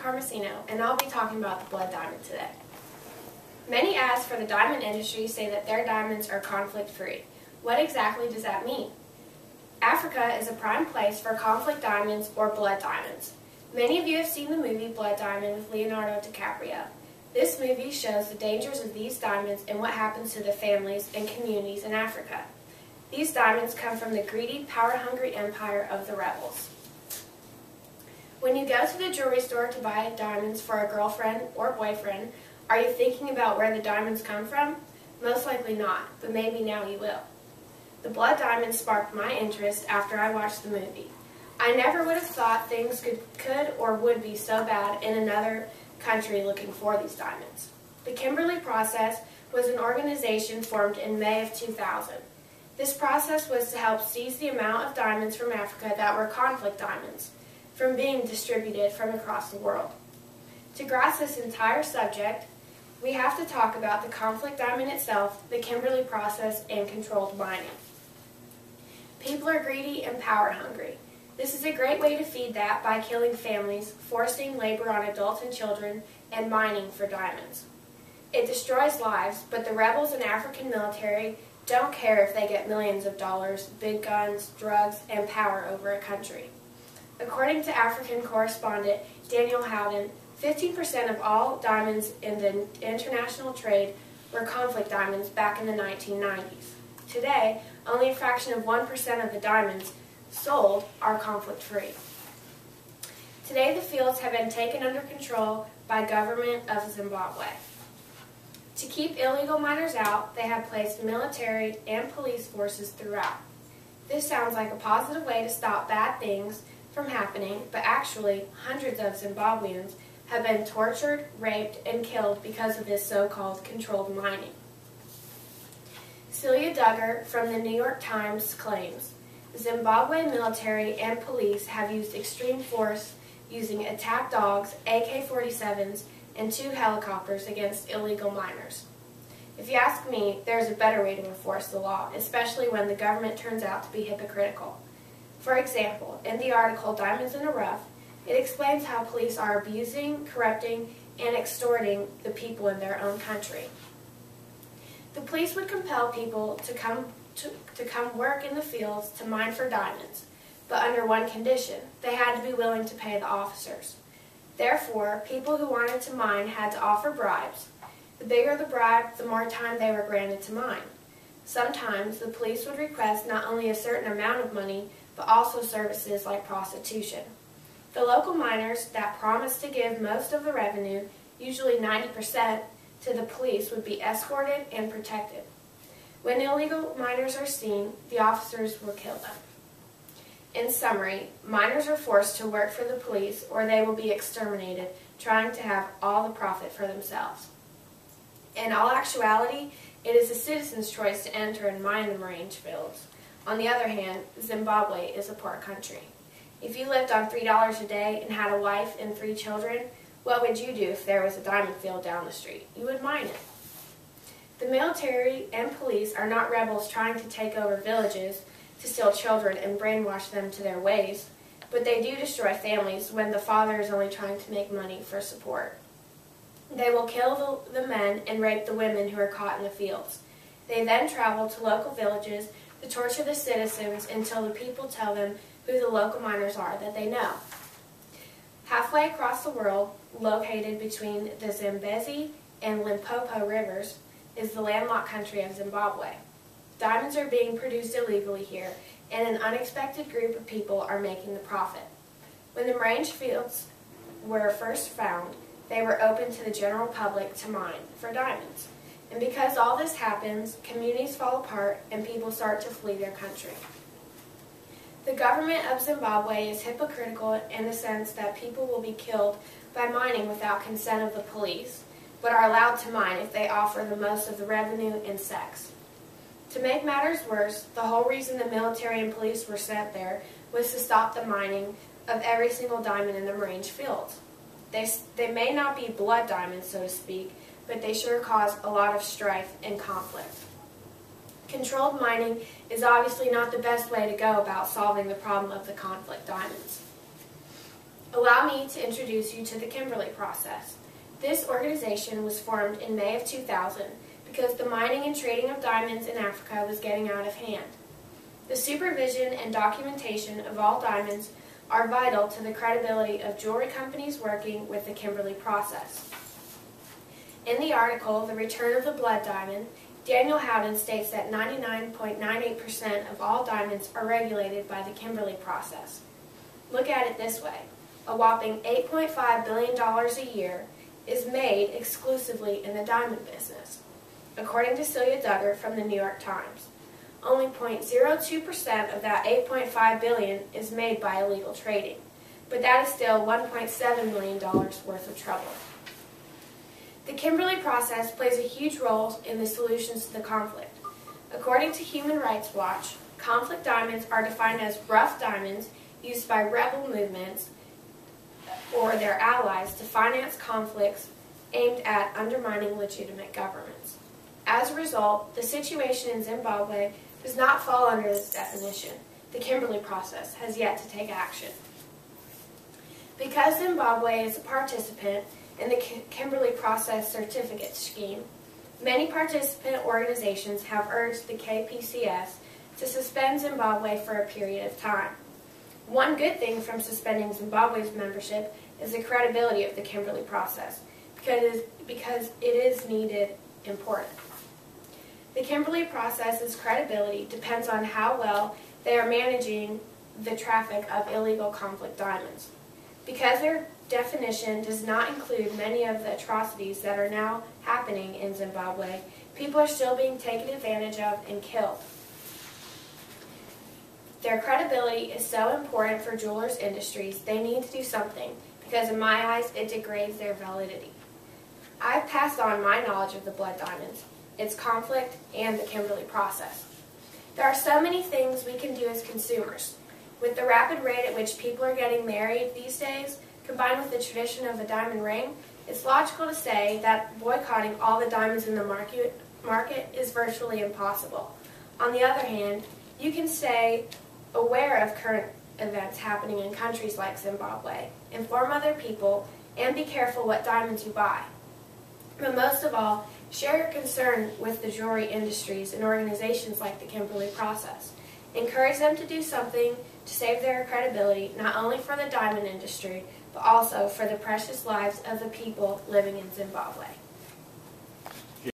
Carmesino, and I'll be talking about the blood diamond today. Many ads for the diamond industry say that their diamonds are conflict-free. What exactly does that mean? Africa is a prime place for conflict diamonds or blood diamonds. Many of you have seen the movie Blood Diamond with Leonardo DiCaprio. This movie shows the dangers of these diamonds and what happens to the families and communities in Africa. These diamonds come from the greedy, power-hungry empire of the rebels. When you go to the jewelry store to buy diamonds for a girlfriend or boyfriend, are you thinking about where the diamonds come from? Most likely not, but maybe now you will. The blood diamond sparked my interest after I watched the movie. I never would have thought things could or would be so bad in another country looking for these diamonds. The Kimberley Process was an organization formed in May of 2000. This process was to help seize the amount of diamonds from Africa that were conflict diamonds from being distributed from across the world. To grasp this entire subject, we have to talk about the conflict diamond itself, the Kimberley Process, and controlled mining. People are greedy and power hungry. This is a great way to feed that by killing families, forcing labor on adults and children, and mining for diamonds. It destroys lives, but the rebels and African military don't care if they get millions of dollars, big guns, drugs, and power over a country. According to African correspondent Daniel Howden, 15% of all diamonds in the international trade were conflict diamonds back in the 1990s. Today, only a fraction of 1% of the diamonds sold are conflict-free. Today, the fields have been taken under control by government of Zimbabwe. To keep illegal miners out, they have placed military and police forces throughout. This sounds like a positive way to stop bad things from happening, but actually, hundreds of Zimbabweans have been tortured, raped, and killed because of this so-called controlled mining. Celia Duggar from the New York Times claims, Zimbabwe military and police have used extreme force using attack dogs, AK-47s, and 2 helicopters against illegal miners. If you ask me, there's a better way to enforce the law, especially when the government turns out to be hypocritical. For example, in the article Diamonds in the Rough, it explains how police are abusing, corrupting, and extorting the people in their own country. The police would compel people to come work in the fields to mine for diamonds, but under one condition: they had to be willing to pay the officers. Therefore, people who wanted to mine had to offer bribes. The bigger the bribe, the more time they were granted to mine. Sometimes the police would request not only a certain amount of money, but also services like prostitution. The local miners that promised to give most of the revenue, usually 90%, to the police would be escorted and protected. When illegal miners are seen, the officers will kill them. In summary, miners are forced to work for the police or they will be exterminated, trying to have all the profit for themselves. In all actuality, it is a citizen's choice to enter and mine the range fields. On the other hand, Zimbabwe is a poor country. If you lived on $3 a day and had a wife and 3 children, what would you do if there was a diamond field down the street? You would mine it. The military and police are not rebels trying to take over villages to steal children and brainwash them to their ways, but they do destroy families when the father is only trying to make money for support. They will kill the men and rape the women who are caught in the fields. They then travel to local villages to torture the citizens until the people tell them who the local miners are that they know. Halfway across the world, located between the Zambezi and Limpopo rivers, is the landlocked country of Zimbabwe. Diamonds are being produced illegally here, and an unexpected group of people are making the profit. When the range fields were first found, they were open to the general public to mine for diamonds. And because all this happens, communities fall apart and people start to flee their country. The government of Zimbabwe is hypocritical in the sense that people will be killed by mining without consent of the police, but are allowed to mine if they offer the most of the revenue and sex. To make matters worse, the whole reason the military and police were sent there was to stop the mining of every single diamond in the range fields. They may not be blood diamonds, so to speak, but they sure cause a lot of strife and conflict. Controlled mining is obviously not the best way to go about solving the problem of the conflict diamonds. Allow me to introduce you to the Kimberley process. This organization was formed in May of 2000 because the mining and trading of diamonds in Africa was getting out of hand. The supervision and documentation of all diamonds are vital to the credibility of jewelry companies working with the Kimberley process. In the article, The Return of the Blood Diamond, Daniel Howden states that 99.98% of all diamonds are regulated by the Kimberley process. Look at it this way. A whopping $8.5 billion a year is made exclusively in the diamond business, according to Celia Duggar from the New York Times. Only 0.02% of that $8.5 billion is made by illegal trading, but that is still $1.7 million worth of trouble. The Kimberley process plays a huge role in the solutions to the conflict. According to Human Rights Watch, conflict diamonds are defined as rough diamonds used by rebel movements or their allies to finance conflicts aimed at undermining legitimate governments. As a result, the situation in Zimbabwe does not fall under this definition. The Kimberley process has yet to take action. Because Zimbabwe is a participant in the Kimberley process certificate scheme, many participant organizations have urged the KPCS to suspend Zimbabwe for a period of time. One good thing from suspending Zimbabwe's membership is the credibility of the Kimberley process, because it is needed important. The Kimberley process's credibility depends on how well they are managing the traffic of illegal conflict diamonds. Because their definition does not include many of the atrocities that are now happening in Zimbabwe, people are still being taken advantage of and killed. Their credibility is so important for jewelers' industries, they need to do something, because in my eyes, it degrades their validity. I've passed on my knowledge of the blood diamonds, its conflict, and the Kimberley process. There are so many things we can do as consumers. With the rapid rate at which people are getting married these days, combined with the tradition of a diamond ring, it's logical to say that boycotting all the diamonds in the market is virtually impossible. On the other hand, you can stay aware of current events happening in countries like Zimbabwe, inform other people, and be careful what diamonds you buy. But most of all, share your concern with the jewelry industries and organizations like the Kimberley process. Encourage them to do something to save their credibility, not only for the diamond industry, but also for the precious lives of the people living in Zimbabwe.